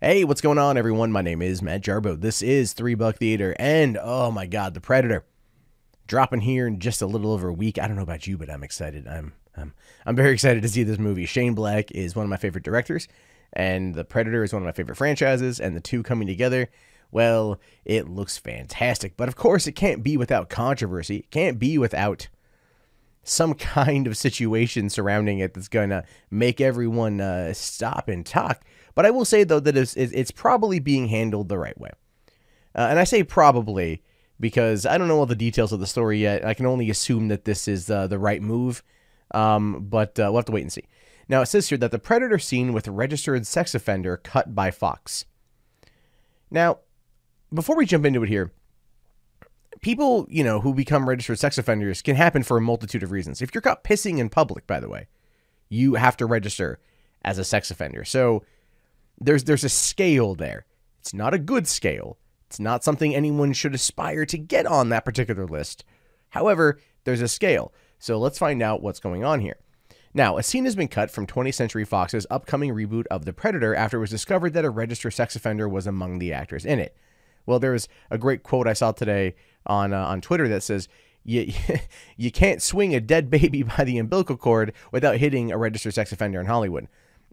Hey, what's going on, everyone? My name is Matt Jarbo. This is $3 Theater, and oh my God, The Predator dropping here in just a little over a week. I don't know about you, but I'm excited. I'm very excited to see this movie. Shane Black is one of my favorite directors, and The Predator is one of my favorite franchises, and the two coming together, well, it looks fantastic. But of course, it can't be without controversy. It can't be without some kind of situation surrounding it that's going to make everyone stop and talk. But I will say, though, that it's probably being handled the right way. And I say probably because I don't know all the details of the story yet. I can only assume that this is the right move, but we'll have to wait and see. Now, it says here that The Predator scene with registered sex offender cut by Fox. Now, before we jump into it here, people, who become registered sex offenders can happen for a multitude of reasons. If you're caught pissing in public, by the way, you have to register as a sex offender. So there's a scale there. It's not a good scale. It's not something anyone should aspire to get on that particular list. However, there's a scale. So let's find out what's going on here. Now, a scene has been cut from 20th Century Fox's upcoming reboot of The Predator after it was discovered that a registered sex offender was among the actors in it. Well, there was a great quote I saw today on Twitter that says, you can't swing a dead baby by the umbilical cord without hitting a registered sex offender in Hollywood.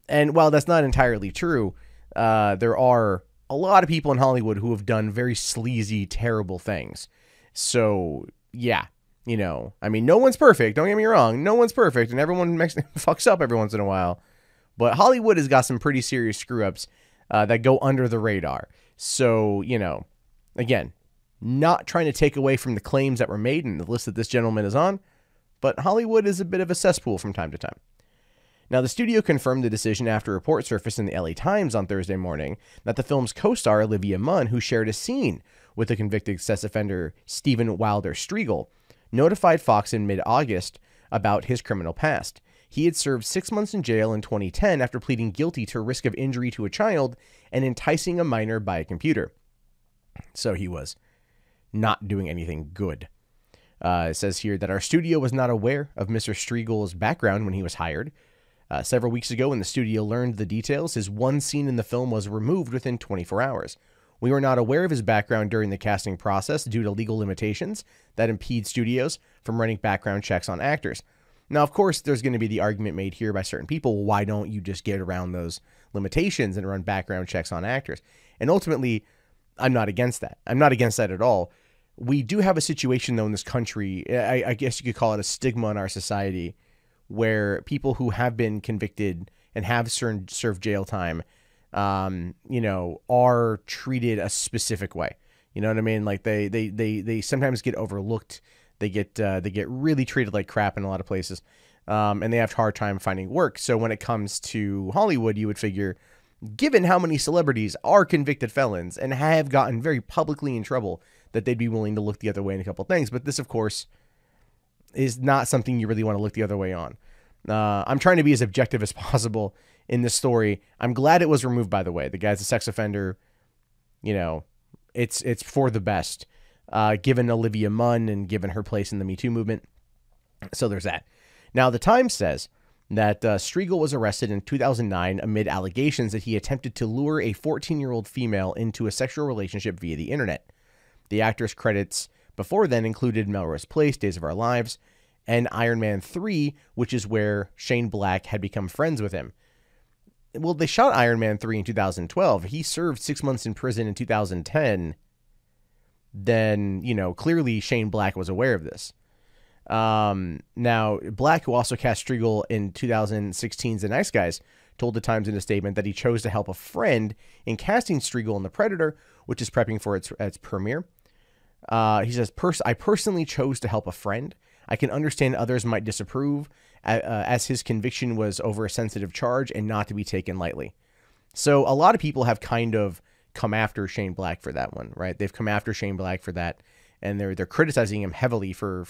And while that's not entirely true, there are a lot of people in Hollywood who have done very sleazy, terrible things. So, yeah, no one's perfect. Don't get me wrong. No one's perfect, and everyone fucks up every once in a while. But Hollywood has got some pretty serious screw-ups that go under the radar. So, again, not trying to take away from the claims that were made in the list that this gentleman is on, but Hollywood is a bit of a cesspool from time to time. Now, the studio confirmed the decision after a report surfaced in the LA Times on Thursday morning that the film's co-star, Olivia Munn, who shared a scene with the convicted sex offender Steven Wilder Striegel, notified Fox in mid-August about his criminal past. He had served 6 months in jail in 2010 after pleading guilty to risk of injury to a child and enticing a minor by a computer. So he was not doing anything good. It says here that our studio was not aware of Mr. Striegel's background when he was hired. Several weeks ago, when the studio learned the details, his one scene in the film was removed within 24 hours. We were not aware of his background during the casting process due to legal limitations that impede studios from running background checks on actors. Now, of course, there's going to be the argument made here by certain people, why don't you just get around those limitations and run background checks on actors? And ultimately, I'm not against that. I'm not against that at all. We do have a situation, though, in this country, I guess you could call it a stigma in our society, where people who have been convicted and have served jail time, are treated a specific way. You know what I mean? Like they sometimes get overlooked. They get really treated like crap in a lot of places, and they have a hard time finding work. So when it comes to Hollywood, you would figure, given how many celebrities are convicted felons and have gotten very publicly in trouble, that they'd be willing to look the other way in a couple of things. But this, of course, is not something you really want to look the other way on. I'm trying to be as objective as possible in this story. I'm glad it was removed, by the way. The guy's a sex offender. It's for the best, given Olivia Munn and given her place in the Me Too movement. So there's that. Now, the Times says that Striegel was arrested in 2009 amid allegations that he attempted to lure a 14-year-old female into a sexual relationship via the internet. The actor's credits before then included Melrose Place, Days of Our Lives, and Iron Man 3, which is where Shane Black had become friends with him. Well, they shot Iron Man 3 in 2012. He served 6 months in prison in 2010. Then, clearly Shane Black was aware of this. Now, Black, who also cast Striegel in 2016's The Nice Guys, told the Times in a statement that he chose to help a friend in casting Striegel in The Predator, which is prepping for its premiere. He says, I personally chose to help a friend. I can understand others might disapprove, as his conviction was over a sensitive charge and not to be taken lightly. So a lot of people have kind of come after Shane Black for that one, right? They've come after Shane Black for that, and they're criticizing him heavily for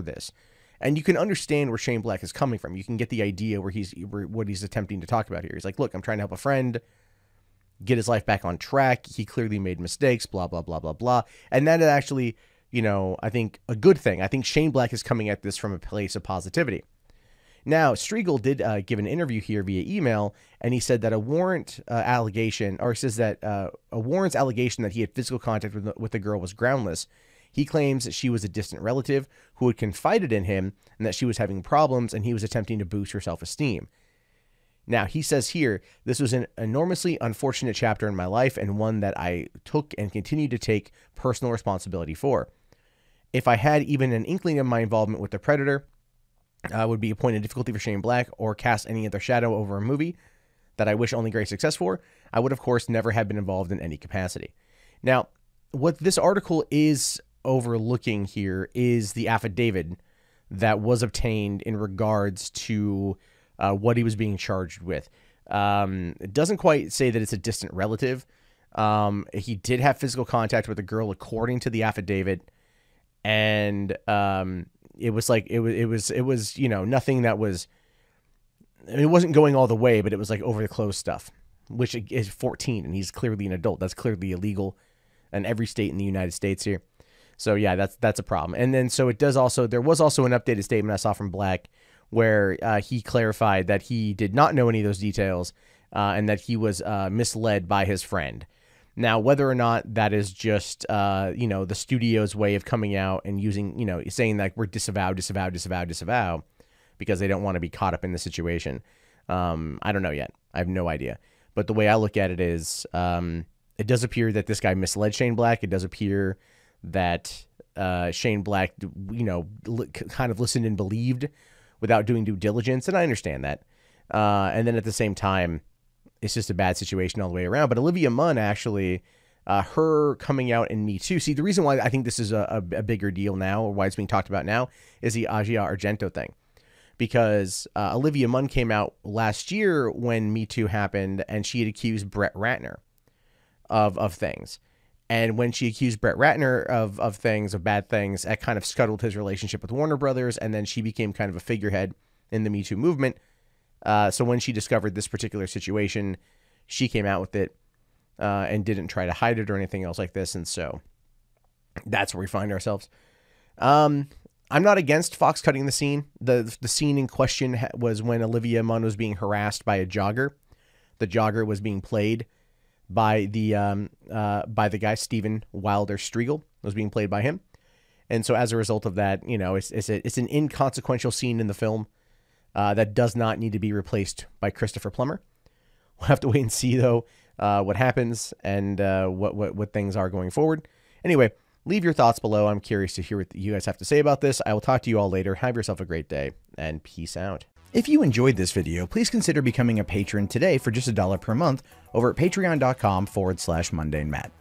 this. And you can understand where Shane Black is coming from. You can get the idea what he's attempting to talk about here. He's like, look, I'm trying to help a friend get his life back on track. He clearly made mistakes, blah, blah, blah, blah, blah. And that is actually, I think a good thing. I think Shane Black is coming at this from a place of positivity. Now, Striegel did give an interview here via email, and he said that a warrant allegation, or he says that a warrant's allegation that he had physical contact with the girl was groundless. He claims that she was a distant relative who had confided in him and that she was having problems and he was attempting to boost her self-esteem. Now, he says here, this was an enormously unfortunate chapter in my life and one that I took and continue to take personal responsibility for. If I had even an inkling of my involvement with the predator, I would be appointed difficulty for Shane Black or cast any other shadow over a movie that I wish only great success for, I would, of course, never have been involved in any capacity. Now, what this article is overlooking here is the affidavit that was obtained in regards to what he was being charged with. It doesn't quite say that it's a distant relative. He did have physical contact with a girl according to the affidavit, and it was like it was you know, nothing that was, it wasn't going all the way, but it was like over the clothes stuff, which is 14, and he's clearly an adult. That's clearly illegal in every state in the United States here. So yeah, that's a problem. And then so it does also, there was also an updated statement I saw from Black where he clarified that he did not know any of those details and that he was misled by his friend. Now, whether or not that is just, you know, the studio's way of coming out and using, you know, saying like we're disavow, because they don't want to be caught up in the situation. I don't know yet. I have no idea. But the way I look at it is it does appear that this guy misled Shane Black. It does appear that Shane Black, you know, kind of listened and believed without doing due diligence. And I understand that. And then at the same time, it's just a bad situation all the way around. But Olivia Munn, actually, her coming out in Me Too. See, the reason why I think this is a bigger deal now, or why it's being talked about now, is the Asia Argento thing. Because Olivia Munn came out last year when Me Too happened, and she had accused Brett Ratner of things. And when she accused Brett Ratner of things, of bad things, that kind of scuttled his relationship with Warner Brothers, and then she became kind of a figurehead in the Me Too movement. So when she discovered this particular situation, she came out with it and didn't try to hide it or anything else like this. And so that's where we find ourselves. I'm not against Fox cutting the scene. The scene in question was when Olivia Munn was being harassed by a jogger. The jogger was being played by the guy Steven Wilder Striegel, was being played by him. And so as a result of that, you know, it's an inconsequential scene in the film that does not need to be replaced by Christopher Plummer. We'll have to wait and see, though, what happens and what things are going forward. Anyway, leave your thoughts below. I'm curious to hear what you guys have to say about this. I will talk to you all later. Have yourself a great day, and peace out. If you enjoyed this video, please consider becoming a patron today for just $1 per month over at patreon.com/MundaneMatt.